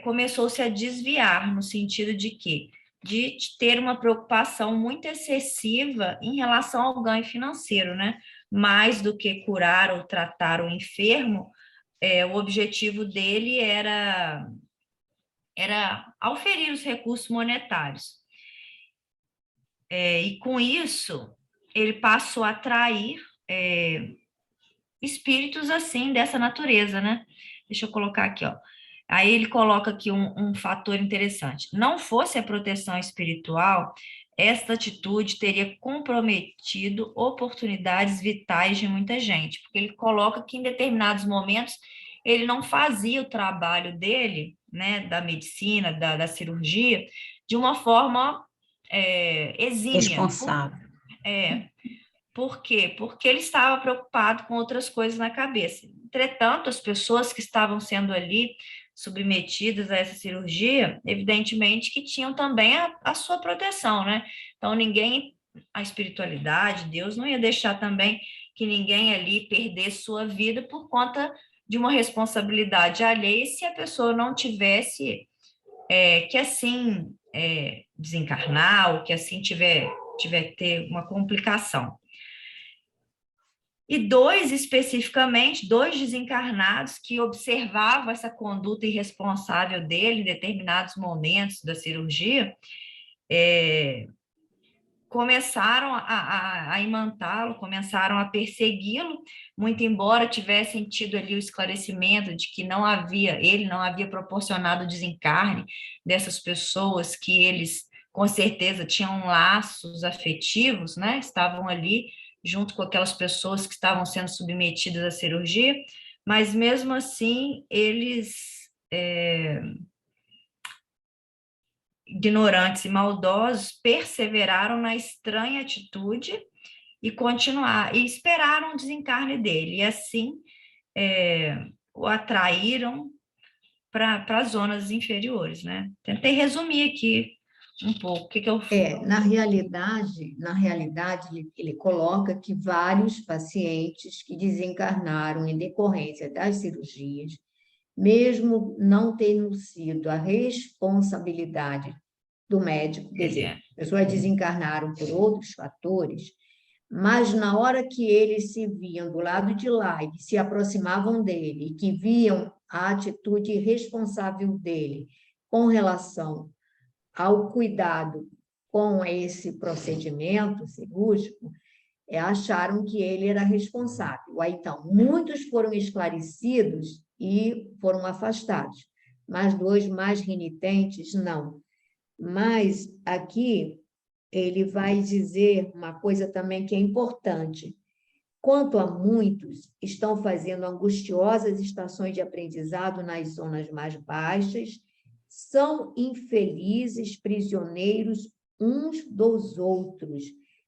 começou-se a desviar, no sentido de quê? De ter uma preocupação muito excessiva em relação ao ganho financeiro, né? Mais do que curar ou tratar o enfermo, o objetivo dele era auferir os recursos monetários. E com isso, ele passou a atrair espíritos assim, dessa natureza, né? Deixa eu colocar aqui, ó. Aí ele coloca aqui um fator interessante. Não fosse a proteção espiritual, esta atitude teria comprometido oportunidades vitais de muita gente, porque ele coloca que em determinados momentos ele não fazia o trabalho dele, né, da medicina, da cirurgia, de uma forma exímia. Responsável. Por quê? Porque ele estava preocupado com outras coisas na cabeça. Entretanto, as pessoas que estavam sendo ali submetidas a essa cirurgia, evidentemente que tinham também a sua proteção, né? Então, ninguém, a espiritualidade, Deus não ia deixar também que ninguém ali perdesse sua vida por conta de uma responsabilidade alheia se a pessoa não tivesse que assim desencarnar ou que assim tiver ter uma complicação. E especificamente, 2 desencarnados que observavam essa conduta irresponsável dele em determinados momentos da cirurgia, começaram a imantá-lo, começaram a persegui-lo, muito embora tivessem tido ali o esclarecimento de que ele não havia proporcionado o desencarne dessas pessoas que eles, com certeza, tinham laços afetivos, né? Estavam ali junto com aquelas pessoas que estavam sendo submetidas à cirurgia, mas mesmo assim eles ignorantes e maldosos perseveraram na estranha atitude e esperaram o desencarne dele, e assim o atraíram para as zonas inferiores, né? Tentei resumir aqui um pouco o que eu Na realidade, ele coloca que vários pacientes que desencarnaram em decorrência das cirurgias, mesmo não tendo sido a responsabilidade do médico, quer dizer, pessoas desencarnaram por outros fatores, mas na hora que eles se viam do lado de lá e se aproximavam dele, e que viam a atitude irresponsável dele com relação ao cuidado com esse procedimento cirúrgico, acharam que ele era responsável. Aí, então, muitos foram esclarecidos e foram afastados, mas 2 mais renitentes, não. Mas aqui ele vai dizer uma coisa também que é importante. Quanto a muitos estão fazendo angustiosas estações de aprendizado nas zonas mais baixas, são infelizes prisioneiros uns dos outros,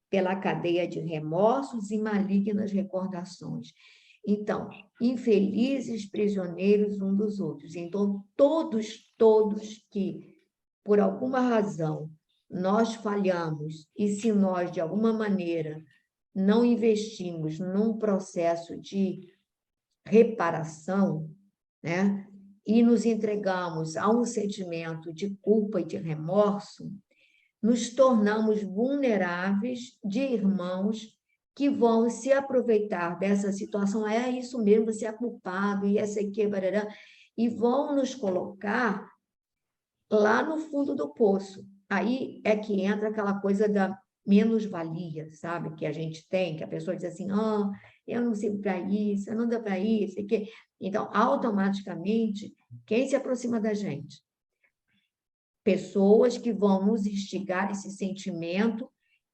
pela cadeia de remorsos e malignas recordações. Então, infelizes prisioneiros uns dos outros. Então, todos que, por alguma razão, nós falhamos, e se nós, de alguma maneira, não investimos num processo de reparação, né, e nos entregamos a um sentimento de culpa e de remorso, nos tornamos vulneráveis de irmãos que vão se aproveitar dessa situação. É isso mesmo, você é culpado, e essa aqui, e vão nos colocar lá no fundo do poço. Aí é que entra aquela coisa da menos-valia, sabe? Que a gente tem, que a pessoa diz assim, eu não sirvo para isso, eu não dou para isso. Então, automaticamente, quem se aproxima da gente? Pessoas que vão nos instigar esse sentimento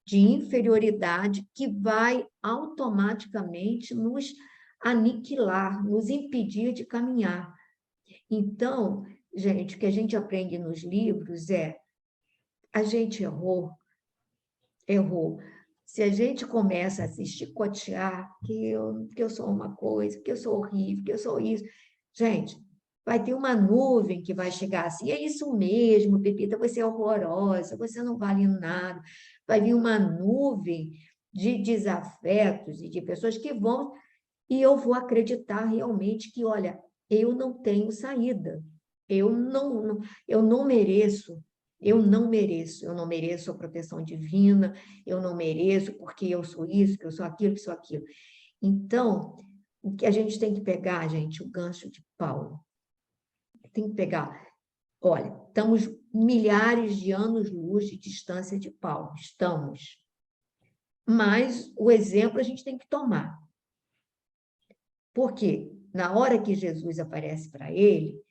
de inferioridade que vai automaticamente nos aniquilar, nos impedir de caminhar. Então, gente, o que a gente aprende nos livros a gente errou. Se a gente começa a se chicotear que eu sou uma coisa, que eu sou horrível, que eu sou isso, gente, vai ter uma nuvem que vai chegar assim, é isso mesmo, Pepita, você é horrorosa, você não vale nada. Vai vir uma nuvem de desafetos e de pessoas que vão, e eu vou acreditar realmente que, olha, eu não tenho saída, eu não mereço. Eu não mereço a proteção divina, eu não mereço porque eu sou isso, que eu sou aquilo, que sou aquilo. Então, o que a gente tem que pegar, gente, o gancho de Paulo. Tem que pegar. Olha, estamos milhares de anos-luz de distância de Paulo, estamos. Mas o exemplo a gente tem que tomar. Porque na hora que Jesus aparece para ele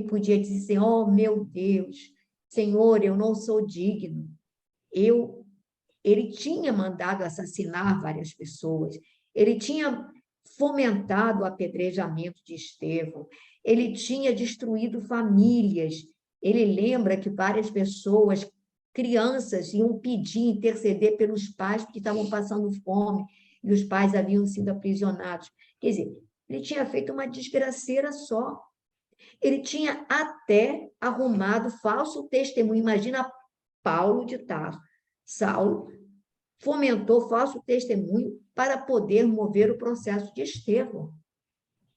podia dizer, meu Deus, Senhor, eu não sou digno. Ele tinha mandado assassinar várias pessoas, ele tinha fomentado o apedrejamento de Estevão, ele tinha destruído famílias. Ele lembra que várias pessoas crianças iam pedir, interceder pelos pais que estavam passando fome e os pais haviam sido aprisionados. Quer dizer, ele tinha feito uma desgraceira só. Ele tinha até arrumado falso testemunho. Imagina Paulo de Tarso. Saulo fomentou falso testemunho para poder mover o processo de Estevão.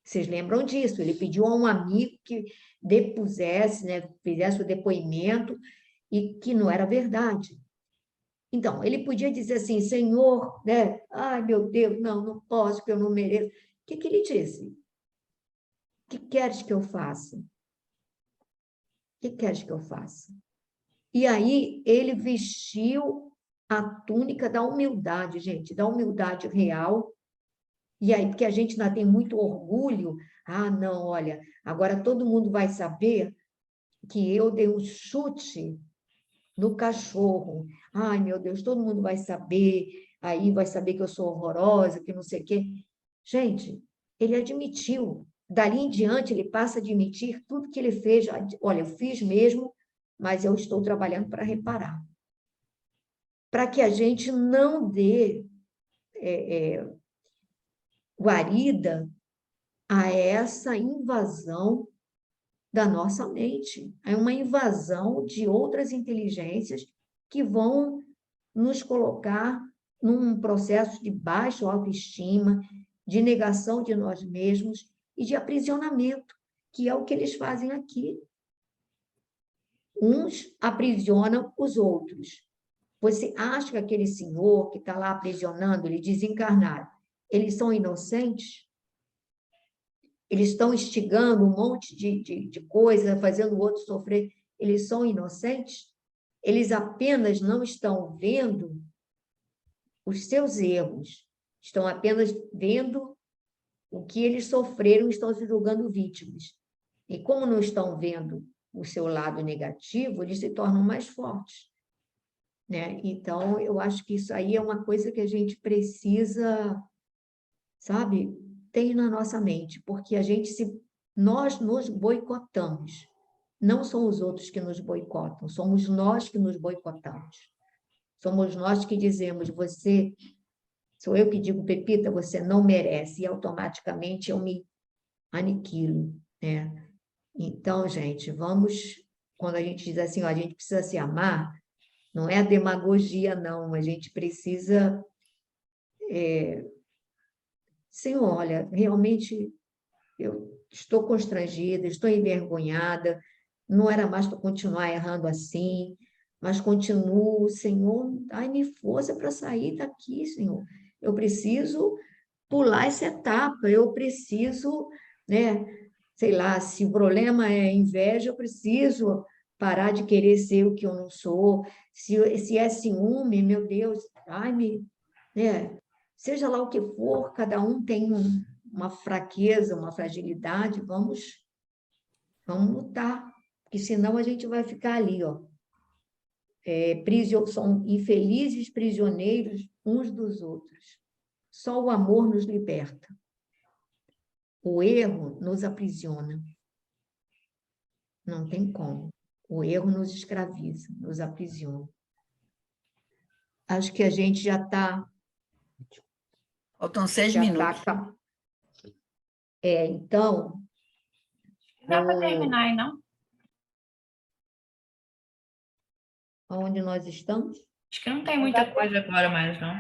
Vocês lembram disso? Ele pediu a um amigo que depusesse, né, fizesse o depoimento e que não era verdade. Então, ele podia dizer assim, Senhor, né? Ai, meu Deus, não posso, porque eu não mereço. O que ele disse? O que queres que eu faça? O que queres que eu faça? E aí, ele vestiu a túnica da humildade, gente, da humildade real. E aí, porque a gente ainda tem muito orgulho, não, olha, agora todo mundo vai saber que eu dei um chute no cachorro. Ai, meu Deus, todo mundo vai saber, aí vai saber que eu sou horrorosa, que não sei o quê. Gente, ele admitiu. Dali em diante, ele passa a admitir tudo que ele fez. Olha, eu fiz mesmo, mas eu estou trabalhando para reparar. Para que a gente não dê guarida a essa invasão da nossa mente. É uma invasão de outras inteligências que vão nos colocar num processo de baixa autoestima, de negação de nós mesmos e de aprisionamento, que é o que eles fazem aqui. Uns aprisionam os outros. Você acha que aquele senhor que está lá aprisionando, ele desencarnado, eles são inocentes? Eles estão instigando um monte de coisa, fazendo o outro sofrer. Eles são inocentes? Eles apenas não estão vendo os seus erros, estão apenas vendo o que eles sofreram e estão se julgando vítimas. E como não estão vendo o seu lado negativo, eles se tornam mais fortes, né? Então, eu acho que isso aí é uma coisa que a gente precisa, sabe, ter na nossa mente, porque nós nos boicotamos. Não são os outros que nos boicotam, somos nós que nos boicotamos. Somos nós que dizemos, sou eu que digo, Pepita, você não merece, e automaticamente eu me aniquilo, né? Então, gente, quando a gente diz assim, ó, a gente precisa se amar, não é demagogia, não, a gente precisa, Senhor, olha, realmente eu estou constrangida, estou envergonhada, não era mais para continuar errando assim, mas continuo, Senhor, dai-me força para sair daqui, Senhor. Eu preciso pular essa etapa, eu preciso, né, sei lá, se o problema é inveja, eu preciso parar de querer ser o que eu não sou. Se é ciúme, meu Deus, ai-me, né? Seja lá o que for, cada um tem uma fraqueza, uma fragilidade, vamos lutar, porque senão a gente vai ficar ali, ó. São infelizes prisioneiros uns dos outros. Só o amor nos liberta. O erro nos aprisiona. Não tem como. O erro nos escraviza, nos aprisiona. Acho que a gente já está... Faltam 6 minutos. Então... Não dá para terminar aí, não? Onde nós estamos? Acho que não tem muita coisa agora mais, não.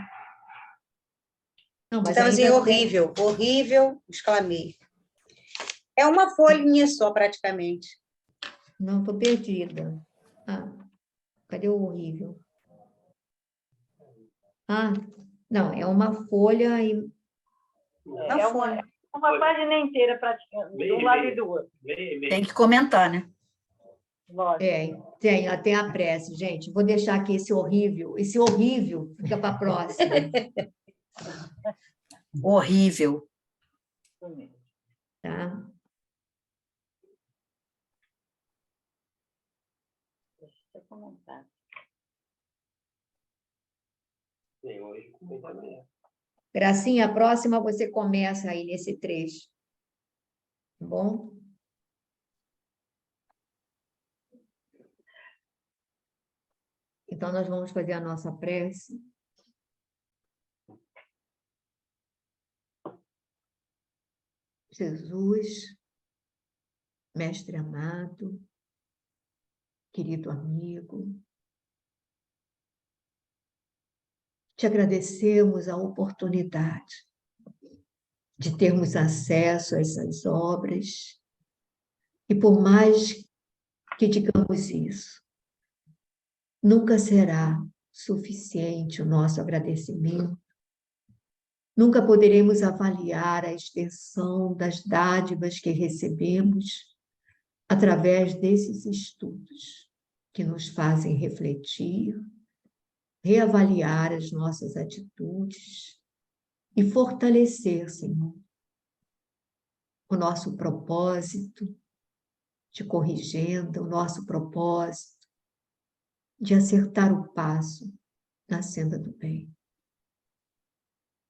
Não, mas Estamos em ainda horrível, horrível, exclamei. É uma folhinha só, praticamente. Não, estou perdida. Cadê o horrível? Não, é uma folha e... Uma página inteira, praticamente, de um lado e do outro. Tem que comentar, né? Lógico. Tem a prece, gente. Vou deixar aqui esse horrível fica para a próxima. Horrível. Tá? Deixa eu comentar. Gracinha, a próxima você começa aí nesse trecho. Tá bom? Então, nós vamos fazer a nossa prece. Jesus, mestre amado, querido amigo, te agradecemos a oportunidade de termos acesso a essas obras e, por mais que digamos isso, nunca será suficiente o nosso agradecimento. Nunca poderemos avaliar a extensão das dádivas que recebemos através desses estudos que nos fazem refletir, reavaliar as nossas atitudes e fortalecer, Senhor, o nosso propósito de corrigenda, o nosso propósito de acertar o passo na senda do bem.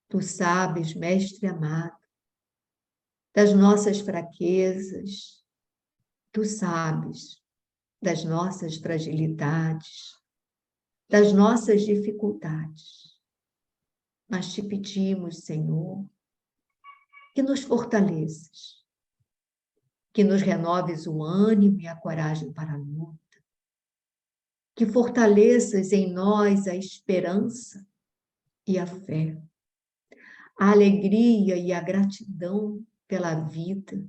Tu sabes, mestre amado, das nossas fraquezas, tu sabes das nossas fragilidades, das nossas dificuldades. Mas te pedimos, Senhor, que nos fortaleças, que nos renoves o ânimo e a coragem para a luta, que fortaleças em nós a esperança e a fé, a alegria e a gratidão pela vida,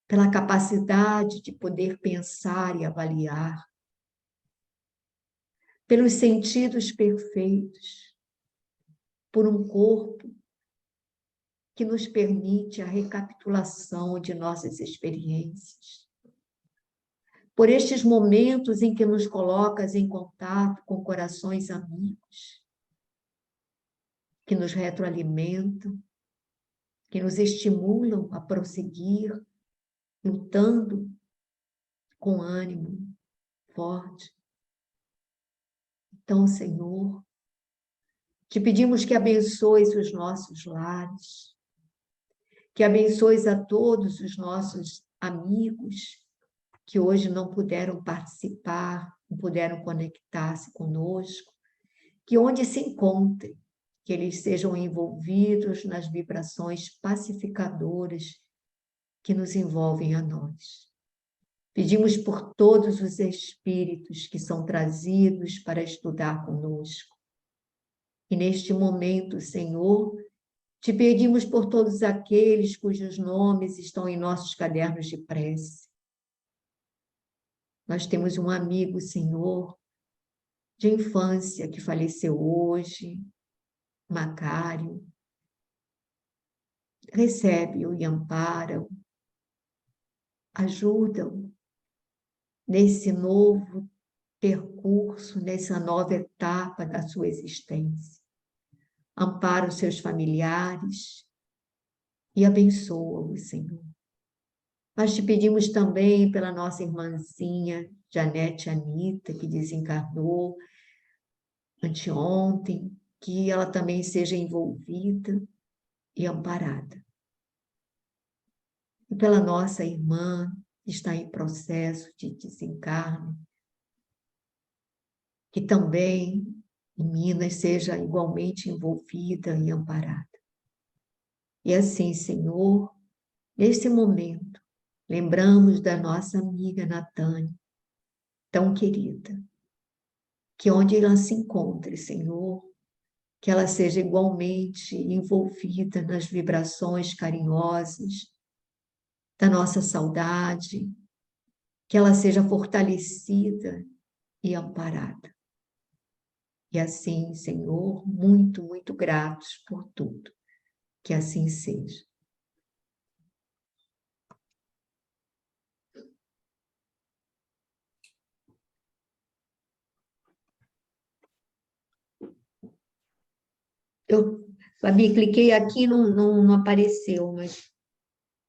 pela capacidade de poder pensar e avaliar, pelos sentidos perfeitos, por um corpo que nos permite a recapitulação de nossas experiências, por estes momentos em que nos colocas em contato com corações amigos, que nos retroalimentam, que nos estimulam a prosseguir, lutando com ânimo forte. Então, Senhor, te pedimos que abençoes os nossos lares, que abençoes a todos os nossos amigos que hoje não puderam participar, não puderam conectar-se conosco, que onde se encontrem, que eles sejam envolvidos nas vibrações pacificadoras que nos envolvem a nós. Pedimos por todos os espíritos que são trazidos para estudar conosco. E neste momento, Senhor, te pedimos por todos aqueles cujos nomes estão em nossos cadernos de prece. Nós temos um amigo, Senhor, de infância que faleceu hoje, Macário. Recebe-o e ampara-o, ajuda-o nesse novo percurso, nessa nova etapa da sua existência. Ampara os seus familiares e abençoa-o, Senhor. Nós te pedimos também pela nossa irmãzinha, Janete Anita, que desencarnou anteontem, que ela também seja envolvida e amparada. E pela nossa irmã, que está em processo de desencarne, que também em Minas seja igualmente envolvida e amparada. E assim, Senhor, nesse momento, lembramos da nossa amiga Natânia, tão querida, que onde ela se encontre, Senhor, que ela seja igualmente envolvida nas vibrações carinhosas da nossa saudade, que ela seja fortalecida e amparada. E assim, Senhor, muito, muito gratos por tudo. Que assim seja. Fabi, cliquei aqui, não apareceu, mas